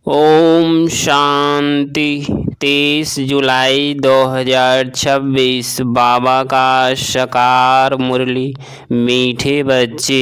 ओम शांति। 23 जुलाई 2026 बाबा का साकार मुरली। मीठे बच्चे,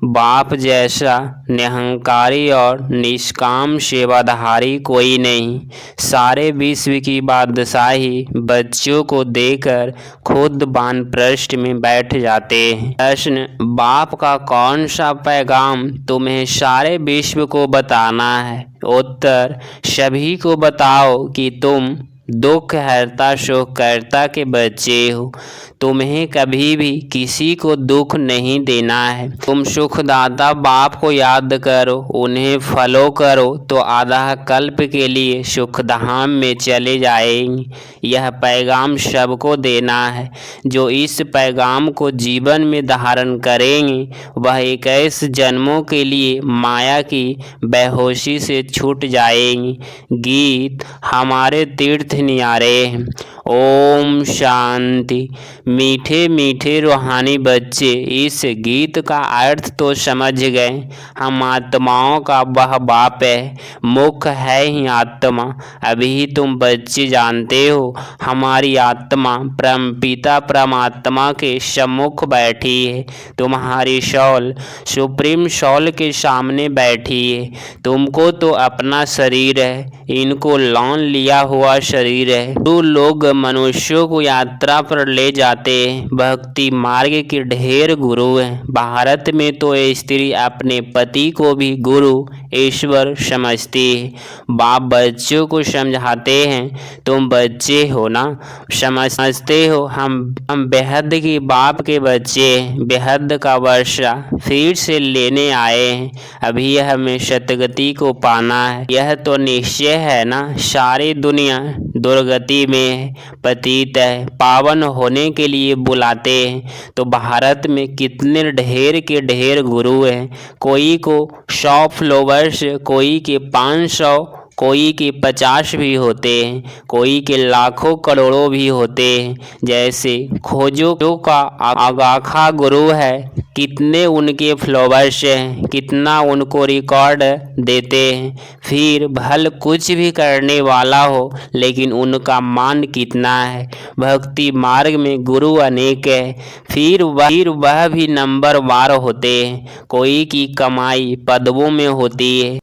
बाप जैसा निरहंकारी और निष्काम सेवाधारी कोई नहीं। सारे विश्व की बादशाही बच्चों को देकर खुद वानप्रस्थ में बैठ जाते हैं। प्रश्न: बाप का कौन सा पैगाम तुम्हें सारे विश्व को बताना है? उत्तर: सभी को बताओ कि तुम दुख हरता सुखकर्ता के बच्चे हो। तुम्हें कभी भी किसी को दुख नहीं देना है। तुम सुखदाता बाप को याद करो, उन्हें फॉलो करो तो आधा कल्प के लिए सुखधाम में चले जाएंगे। यह पैगाम सबको देना है। जो इस पैगाम को जीवन में धारण करेंगे वह 21 जन्मों के लिए माया की बेहोशी से छूट जाएंगे। गीत: हमारे तीर्थ न्यारे हैं। ओम शांति। मीठे मीठे रूहानी बच्चे, इस गीत का अर्थ तो समझ गए। हम आत्माओं का वह बाप है, मुख है ही आत्मा। अभी तुम बच्चे जानते हो, हमारी आत्मा परमपिता परमात्मा के सम्मुख बैठी है। तुम्हारी शौल सुप्रीम शौल के सामने बैठी है। तुमको तो अपना शरीर है, इनको लौन लिया हुआ शरीर है। तो लोग मनुष्यों को यात्रा पर ले जाते हैं। भक्ति मार्ग के ढेर गुरु हैं। भारत में तो स्त्री अपने पति को भी गुरु ईश्वर समझती है। बाप बच्चों को समझाते हैं, तुम बच्चे हो ना, समझते हो हम बेहद की बाप के बच्चे हैं। बेहद का वर्षा फिर से लेने आए हैं। अभी हमें सतगति को पाना है। यह तो निश्चय है ना, सारी दुनिया दुर्गति में है, पतित है। पावन होने के लिए बुलाते हैं। तो भारत में कितने ढेर के ढेर गुरु हैं। कोई को 100 फॉलोवर्स, कोई के 500, कोई के 50 भी होते हैं, कोई के लाखों करोड़ों भी होते हैं। जैसे खोजो का आगाखा गुरु है, कितने उनके फॉलोवर्स हैं, कितना उनको रिकॉर्ड देते हैं। फिर भल कुछ भी करने वाला हो, लेकिन उनका मान कितना है। भक्ति मार्ग में गुरु अनेक है, फिर वह भी नंबर वार होते हैं। कोई की कमाई पदवों में होती है,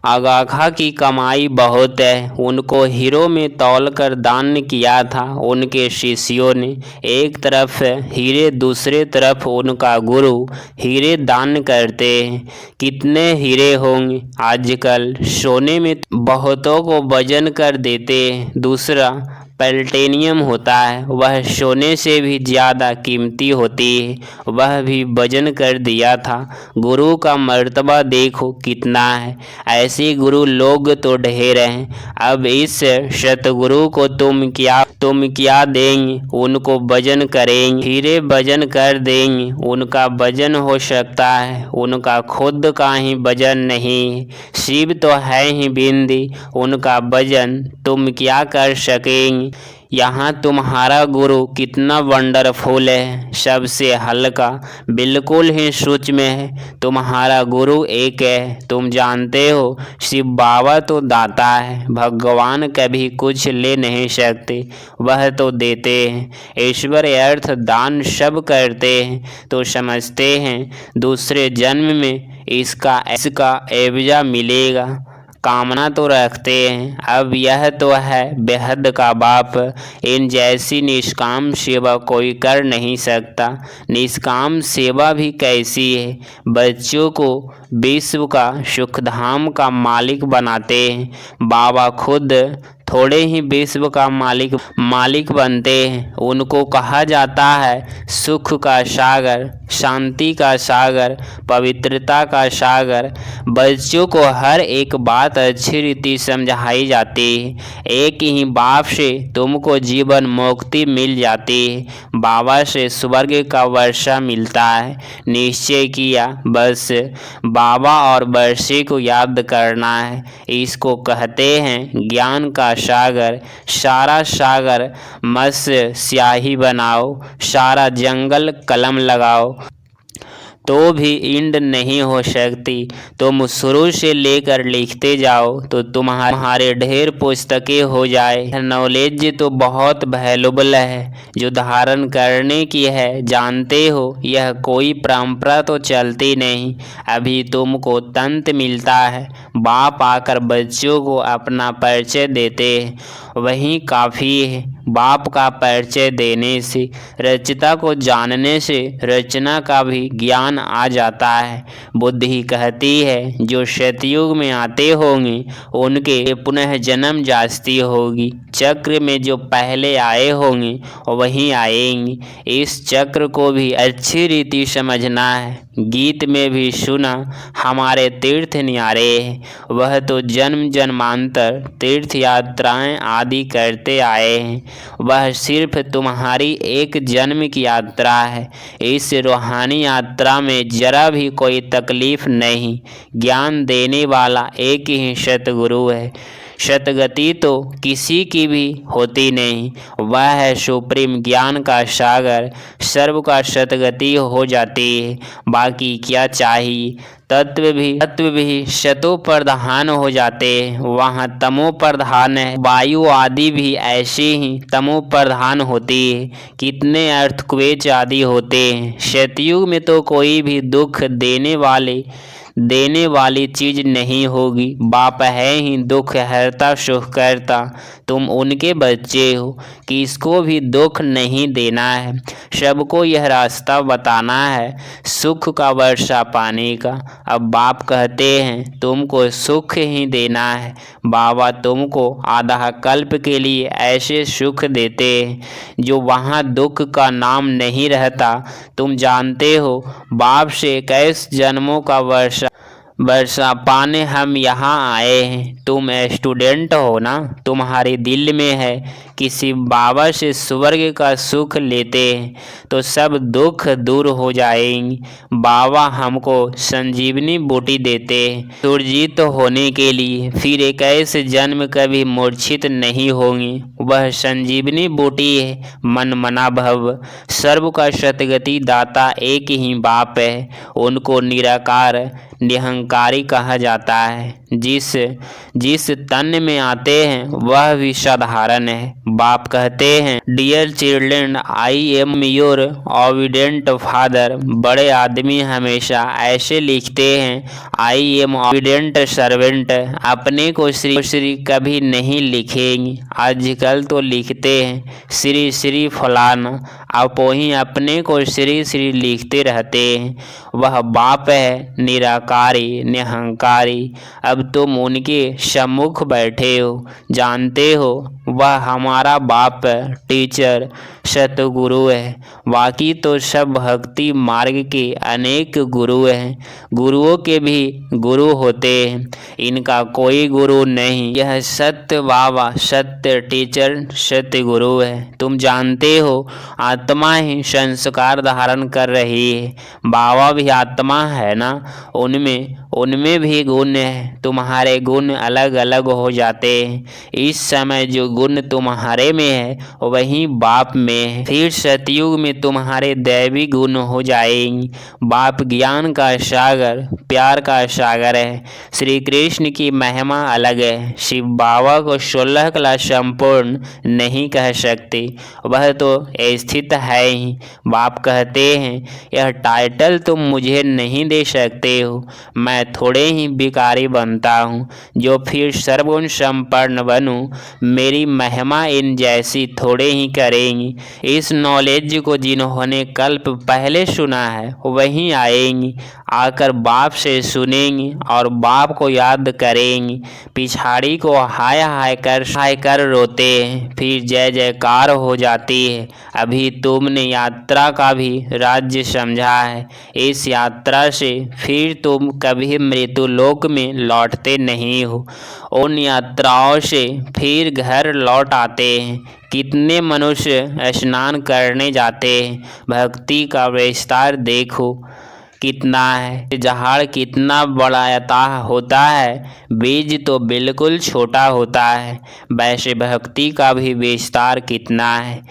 आगाखा की कमाई बहुत है। उनको हीरो में तौल कर दान किया था उनके शिष्यों ने। एक तरफ हीरे, दूसरे तरफ उनका गुरु हीरे दान करते हैं। कितने हीरे होंगे। आजकल सोने में बहुतों को वजन कर देते हैं। दूसरा प्लैटिनम होता है, वह सोने से भी ज़्यादा कीमती होती है, वह भी वजन कर दिया था। गुरु का मर्तबा देखो कितना है। ऐसे गुरु लोग तो ढेर हैं। अब इस सतगुरु को तुम क्या देंगे? उनको वजन करेंगे, हीरे वजन कर देंगे। उनका वजन हो सकता है, उनका खुद का ही वजन नहीं। शिव तो है ही बिंदी, उनका वजन तुम क्या कर सकेंगे। यहाँ तुम्हारा गुरु कितना वंडरफुल है, सबसे हल्का, बिल्कुल ही सूक्ष्म है। तुम्हारा गुरु एक है। तुम जानते हो, शिव बाबा तो दाता है। भगवान कभी कुछ ले नहीं सकते, वह तो देते हैं। ईश्वर अर्थ दान सब करते हैं। तो समझते हैं दूसरे जन्म में इसका एवजा मिलेगा। कामना तो रखते हैं। अब यह तो है बेहद का बाप। इन जैसी निष्काम सेवा कोई कर नहीं सकता। निष्काम सेवा भी कैसी है। बच्चों को विश्व का सुखधाम का मालिक बनाते हैं। बाबा खुद थोड़े ही विश्व का मालिक बनते हैं। उनको कहा जाता है सुख का सागर, शांति का सागर, पवित्रता का सागर। बच्चों को हर एक बात अच्छी रीति समझाई जाती है। एक ही बाप से तुमको जीवन मुक्ति मिल जाती है। बाबा से स्वर्ग का वर्षा मिलता है। निश्चय किया, बस बाबा और वर्षे को याद करना है। इसको कहते हैं ज्ञान का सागर। सारा सागर मत्स्य स्याही बनाओ, सारा जंगल कलम लगाओ। तो भी इंड नहीं हो सकती। तुम शुरू से लेकर लिखते जाओ तो तुम्हारे ढेर पुस्तकें हो जाए। नॉलेज तो बहुत वैल्यूबल है जो धारण करने की है, जानते हो यह कोई परंपरा तो चलती नहीं। अभी तुमको तंत मिलता है, बाप आकर बच्चों को अपना परिचय देते हैं, वही काफ़ी है। बाप का परिचय देने से, रचयिता को जानने से रचना का भी ज्ञान आ जाता है। बुद्धि कहती है जो सतयुग में आते होंगे उनके पुनः जन्म जास्ती होगी। चक्र में जो पहले आए होंगे वहीं आएंगे। इस चक्र को भी अच्छी रीति समझना है। गीत में भी सुना हमारे तीर्थ न्यारे हैं, वह तो जन्म जन्मांतर तीर्थ यात्राएं आदि करते आए हैं। वह सिर्फ तुम्हारी एक जन्म की यात्रा है। इस रूहानी यात्रा में जरा भी कोई तकलीफ नहीं। ज्ञान देने वाला एक ही सतगुरु है। शतगति तो किसी की भी होती नहीं, वह है सुप्रीम ज्ञान का सागर। सर्व का शतगति हो जाती है, बाकी क्या चाहिए। तत्व भी शतो प्रधान हो जाते हैं, वहाँ तमो प्रधान है। वायु आदि भी ऐसे ही तमो प्रधान होती है। कितने अर्थक्वेक आदि होते हैं। सतयुग में तो कोई भी दुख देने वाली चीज नहीं होगी। बाप है ही दुख हरता सुख करता। तुम उनके बच्चे हो, किसको भी दुख नहीं देना है। सबको यह रास्ता बताना है सुख का वर्षा पाने का। अब बाप कहते हैं तुमको सुख ही देना है। बाबा तुमको आधा कल्प के लिए ऐसे सुख देते हैं जो वहाँ दुख का नाम नहीं रहता। तुम जानते हो बाप से कैसे जन्मों का वर्षा पाने हम यहाँ आए हैं। तुम स्टूडेंट हो ना, तुम्हारे दिल में है किसी बाबा से स्वर्ग का सुख लेते हैं तो सब दुख दूर हो जाएंगे। बाबा हमको संजीवनी बूटी देते हैं सुरजीत होने के लिए, फिर एक ऐसे जन्म कभी मूर्छित नहीं होंगे। वह संजीवनी बूटी है मन मना भव। सर्व का सतगति दाता एक ही बाप है। उनको निराकार निहंकारी कहा जाता है। जिस तन में आते हैं वह भी साधारण है। बाप कहते हैं dear children I am your obedient father. बड़े आदमी हमेशा ऐसे लिखते हैं आई एम ओबीडिएंट सर्वेंट। अपने को श्री कभी नहीं लिखेंगे। आजकल तो लिखते हैं श्री श्री फलाना, आप वहीं अपने को श्री लिखते रहते हैं। वह बाप है निराकारी निहंकारी। अब तुम उनके सम्मुख बैठे हो, जानते हो वह हमारा बाप टीचर सतगुरु है। बाकी तो सब भक्ति मार्ग के अनेक गुरु हैं। गुरुओं के भी गुरु होते हैं, इनका कोई गुरु नहीं। यह सत्य बाबा सत्य टीचर सत्य गुरु है। तुम जानते हो आत्मा ही संस्कार धारण कर रही है। बाबा भी आत्मा है ना, उनमें भी गुण है। तुम्हारे गुण अलग अलग हो जाते हैं। इस समय जो गुण तुम्हारे में है वही बाप में है। फिर सतयुग में तुम्हारे दैवी गुण हो जाएंगे। बाप ज्ञान का सागर प्यार का सागर है। श्री कृष्ण की महिमा अलग है। शिव बाबा को 16 कला संपूर्ण नहीं कह सकते, वह तो स्थित है ही। बाप कहते हैं यह टाइटल तुम मुझे नहीं दे सकते हो, मैं थोड़े ही भिखारी बनता हूँ जो फिर सर्वगुण संपन्न बनूँ। मेरी महिमा इन जैसी थोड़े ही करेंगी। इस नॉलेज को जिन्होंने कल्प पहले सुना है वहीं आएंगी, आकर बाप से सुनेंगी और बाप को याद करेंगी। पिछाड़ी को हाय हाय कर रोते हैं, फिर जय जयकार हो जाती है। अभी तुमने यात्रा का भी राज्य समझा है। इस यात्रा से फिर तुम कभी मृत्यु लोक में लौटते नहीं हो। उन यात्राओं से फिर घर लौट आते हैं। कितने मनुष्य स्नान करने जाते हैं। भक्ति का विस्तार देखो कितना है। जहाड़ कितना बड़ा अथाह होता है, बीज तो बिल्कुल छोटा होता है। वैसे भक्ति का भी विस्तार कितना है।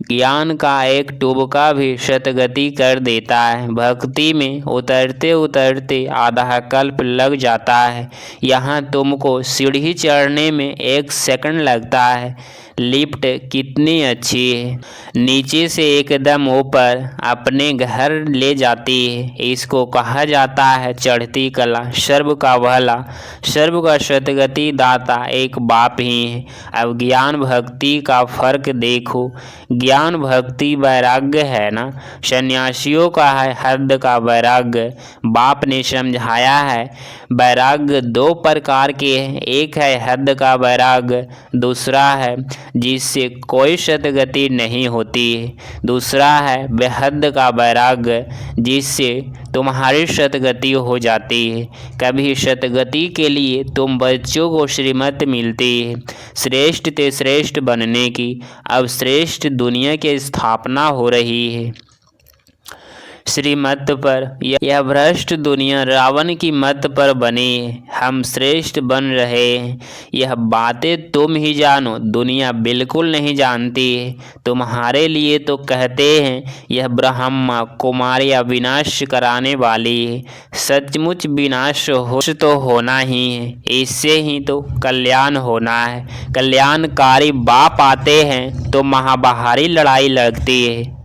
ज्ञान का एक टुबका भी शतगति कर देता है। भक्ति में उतरते उतरते आधा कल्प लग जाता है। यहाँ तुमको सीढ़ी चढ़ने में 1 सेकंड लगता है। लिफ्ट कितनी अच्छी है, नीचे से एकदम ऊपर अपने घर ले जाती है। इसको कहा जाता है चढ़ती कला। सर्व का भला, सर्व का शतगति दाता एक बाप ही है। अब ज्ञान भक्ति का फर्क देखो। ज्ञान भक्ति वैराग्य है ना, सन्यासियों का है हद का वैराग्य। बाप ने समझाया है वैराग्य 2 प्रकार के हैं। एक है हद का वैराग्य, दूसरा है जिससे कोई सतगति नहीं होती है। दूसरा है बेहद का वैराग्य, जिससे तुम्हारी सतगति हो जाती है। कभी सतगति के लिए तुम बच्चों को श्रीमत मिलती है श्रेष्ठ ते श्रेष्ठ बनने की। अब श्रेष्ठ दुनिया की स्थापना हो रही है श्रीमत पर। यह भ्रष्ट दुनिया रावण की मत पर बनी है। हम श्रेष्ठ बन रहे हैं, यह बातें तुम ही जानो, दुनिया बिल्कुल नहीं जानती है। तुम्हारे लिए तो कहते हैं यह ब्रह्मा कुमारियाँ विनाश कराने वाली है। सचमुच विनाश हो तो होना ही है, इससे ही तो कल्याण होना है। कल्याणकारी बाप आते हैं तो महाभारी लड़ाई लगती है,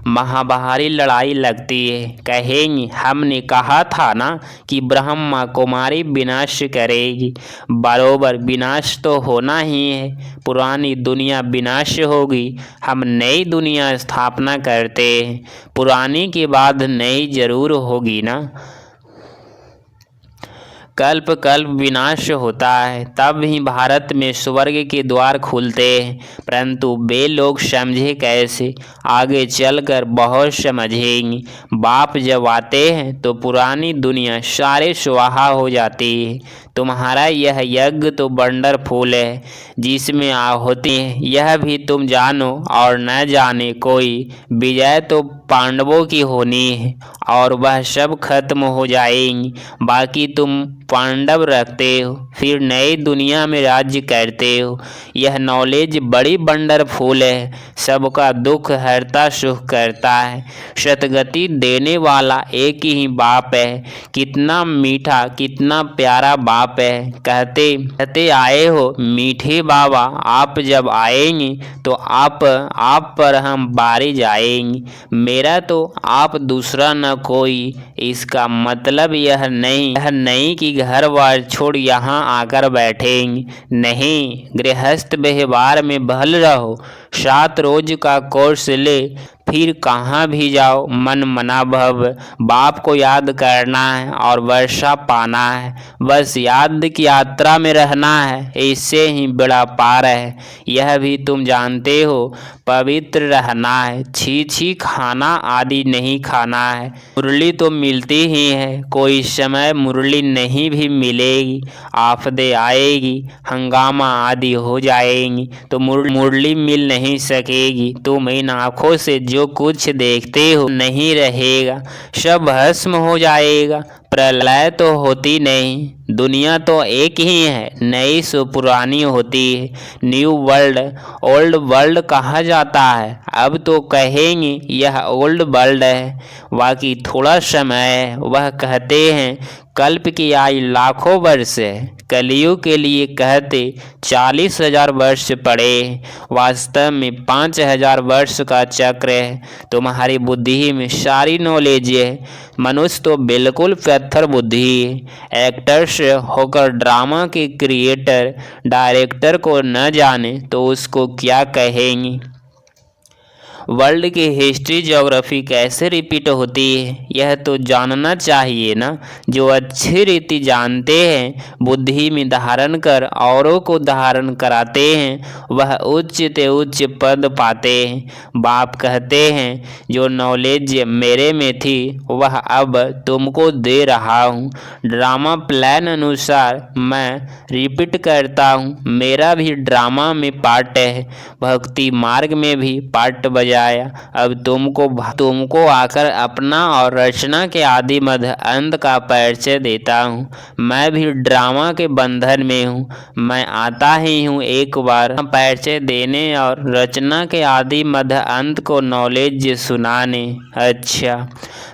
महाभारी लड़ाई लगती है। कहेंगे हमने कहा था ना कि ब्रह्मा कुमारी विनाश करेगी। बरोबर विनाश तो होना ही है। पुरानी दुनिया विनाश होगी, हम नई दुनिया स्थापना करते हैं। पुरानी के बाद नई जरूर होगी ना। कल्प कल्प विनाश होता है, तब ही भारत में स्वर्ग के द्वार खुलते हैं। परंतु वे लोग समझे कैसे, आगे चलकर बहुत समझेंगे। बाप जब आते हैं तो पुरानी दुनिया सारे स्वाहा हो जाती है। तुम्हारा यह यज्ञ तो वंडरफुल है, जिसमें आहुति है यह भी तुम जानो और न जाने कोई। विजय तो पांडवों की होनी है और वह सब खत्म हो जाएंगी। बाकी तुम पांडव रखते हो, फिर नई दुनिया में राज्य करते हो। यह नॉलेज बड़ी वंडरफुल है, सबका दुख हरता सुख करता है। सतगति देने वाला एक ही बाप है। कितना मीठा कितना प्यारा बाप है। कहते आए हो मीठे बाबा, आप जब आएंगे तो आप पर हम बारी जाएंगे। मेरा तो आप दूसरा न कोई। इसका मतलब यह नहीं कि घर बार छोड़ यहाँ आकर बैठेंगे। नहीं, गृहस्थ व्यवहार में भल रहो। 7 रोज का कोर्स ले, फिर कहाँ भी जाओ, मन मना भव। बाप को याद करना है और वर्षा पाना है। बस याद की यात्रा में रहना है, इससे ही बेड़ा पार है। यह भी तुम जानते हो, पवित्र रहना है। छी खाना आदि नहीं खाना है। मुरली तो मिलती ही है, कोई समय मुरली नहीं भी मिलेगी। आफतें आएगी, हंगामा आदि हो जाएंगी तो मुरली मिल नहीं सकेगी। तुम इन आँखों से जो कुछ देखते हो नहीं रहेगा, सब भस्म हो जाएगा। प्रलय तो होती नहीं, दुनिया तो एक ही है, नई सो पुरानी होती है। न्यू वर्ल्ड ओल्ड वर्ल्ड कहा जाता है, अब तो कहेंगे यह ओल्ड वर्ल्ड है। बाकी थोड़ा समय है। वह कहते हैं कल्प की आयु लाखों वर्ष है, कलियुग के लिए कहते 40,000 वर्ष पड़े। वास्तव में 5,000 वर्ष का चक्र है। तुम्हारी बुद्धि में सारी नॉलेज है। मनुष्य तो बिल्कुल पत्थर बुद्धि है। एक्टर्स होकर ड्रामा के क्रिएटर डायरेक्टर को न जाने तो उसको क्या कहेंगे। वर्ल्ड की हिस्ट्री ज्योग्राफी कैसे रिपीट होती है, यह तो जानना चाहिए ना। जो अच्छी रीति जानते हैं, बुद्धि में धारण कर औरों को धारण कराते हैं, वह उच्च ते उच्च पद पाते हैं। बाप कहते हैं जो नॉलेज मेरे में थी वह अब तुमको दे रहा हूँ। ड्रामा प्लान अनुसार मैं रिपीट करता हूँ। मेरा भी ड्रामा में पार्ट है, भक्ति मार्ग में भी पार्ट बजा जाया। अब तुमको आकर अपना और रचना के आदि मध्य अंत का परिचय देता हूँ। मैं भी ड्रामा के बंधन में हूँ। मैं आता ही हूँ एक बार परिचय देने और रचना के आदि मध्य अंत को नॉलेज सुनाने। अच्छा,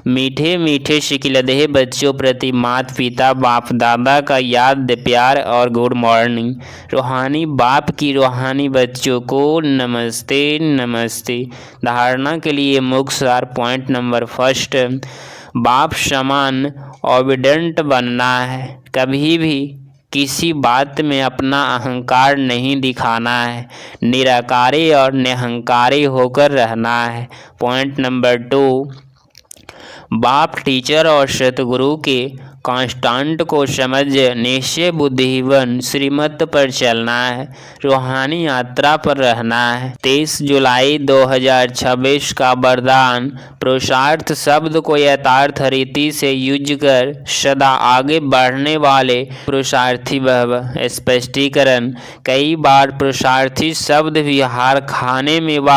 मीठे मीठे शिकिलधे बच्चों प्रति माता पिता बाप दादा का याद प्यार और गुड मॉर्निंग। रूहानी बाप की रूहानी बच्चों को नमस्ते नमस्ते। धारणा के लिए मुख्य सार पॉइंट नंबर फर्स्ट, बाप समान ओबिडेंट बनना है। कभी भी किसी बात में अपना अहंकार नहीं दिखाना है। निराकारी और निहंकारी होकर रहना है। पॉइंट नंबर 2, बाप टीचर और सतगुरु के कांस्टेंट को समझ निश्चय बुद्धिवन श्रीमत पर चलना है। रूहानी यात्रा पर रहना है। 23 जुलाई 2026 का वरदान, पुरुषार्थ शब्द को यथार्थ रीति से यूज कर सदा आगे बढ़ने वाले पुरुषार्थी भव। स्पष्टीकरण, कई बार पुरुषार्थी शब्द भी हार खाने में व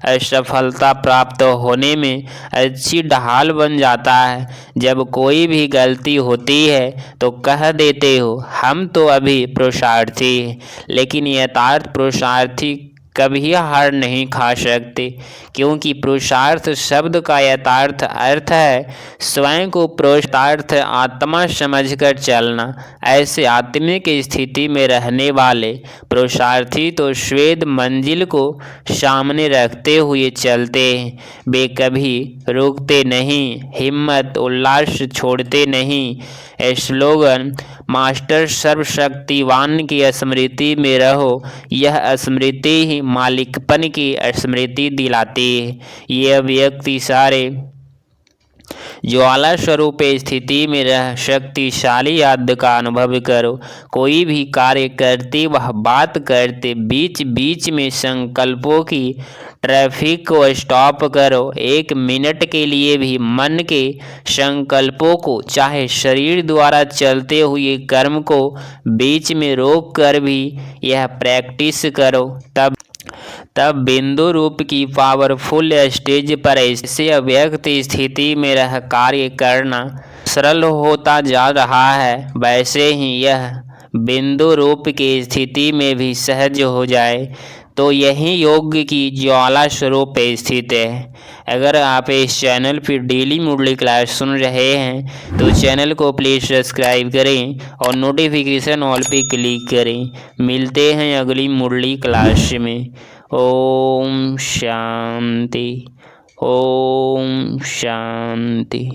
असफलता प्राप्त होने में अच्छी ढाल बन जाता है। जब कोई भी गलती होती है तो कह देते हो हम तो अभी पुरुषार्थी हैं, लेकिन यथार्थ पुरुषार्थी कभी हार नहीं खा सकते, क्योंकि पुरुषार्थ शब्द का यथार्थ अर्थ है स्वयं को पुरुषार्थ आत्मा समझकर चलना। ऐसे आत्मिक स्थिति में रहने वाले पुरुषार्थी तो श्वेत मंजिल को सामने रखते हुए चलते हैं। वे कभी रुकते नहीं, हिम्मत उल्लास छोड़ते नहीं। स्लोगन, मास्टर सर्वशक्तिवान की स्मृति में रहो। यह स्मृति ही मालिकपन की स्मृति दिलाती है। यह व्यक्ति सारे ज्वाला स्वरूप स्थिति में रह शक्तिशाली याद का अनुभव करो। कोई भी कार्य करते वह बात करते बीच बीच में संकल्पों की ट्रैफिक को स्टॉप करो। 1 मिनट के लिए भी मन के संकल्पों को, चाहे शरीर द्वारा चलते हुए कर्म को बीच में रोक कर भी यह प्रैक्टिस करो। तब बिंदु रूप की पावरफुल स्टेज पर ऐसे अव्यक्त स्थिति में रह कार्य करना सरल होता जा रहा है, वैसे ही यह बिंदु रूप की स्थिति में भी सहज हो जाए तो यही योग की ज्वाला स्वरूप स्थित है। अगर आप इस चैनल पर डेली मुरली क्लास सुन रहे हैं तो चैनल को प्लीज़ सब्सक्राइब करें और नोटिफिकेशन ऑल पे क्लिक करें। मिलते हैं अगली मुरली क्लास में। ओम शांति, ओम शांति।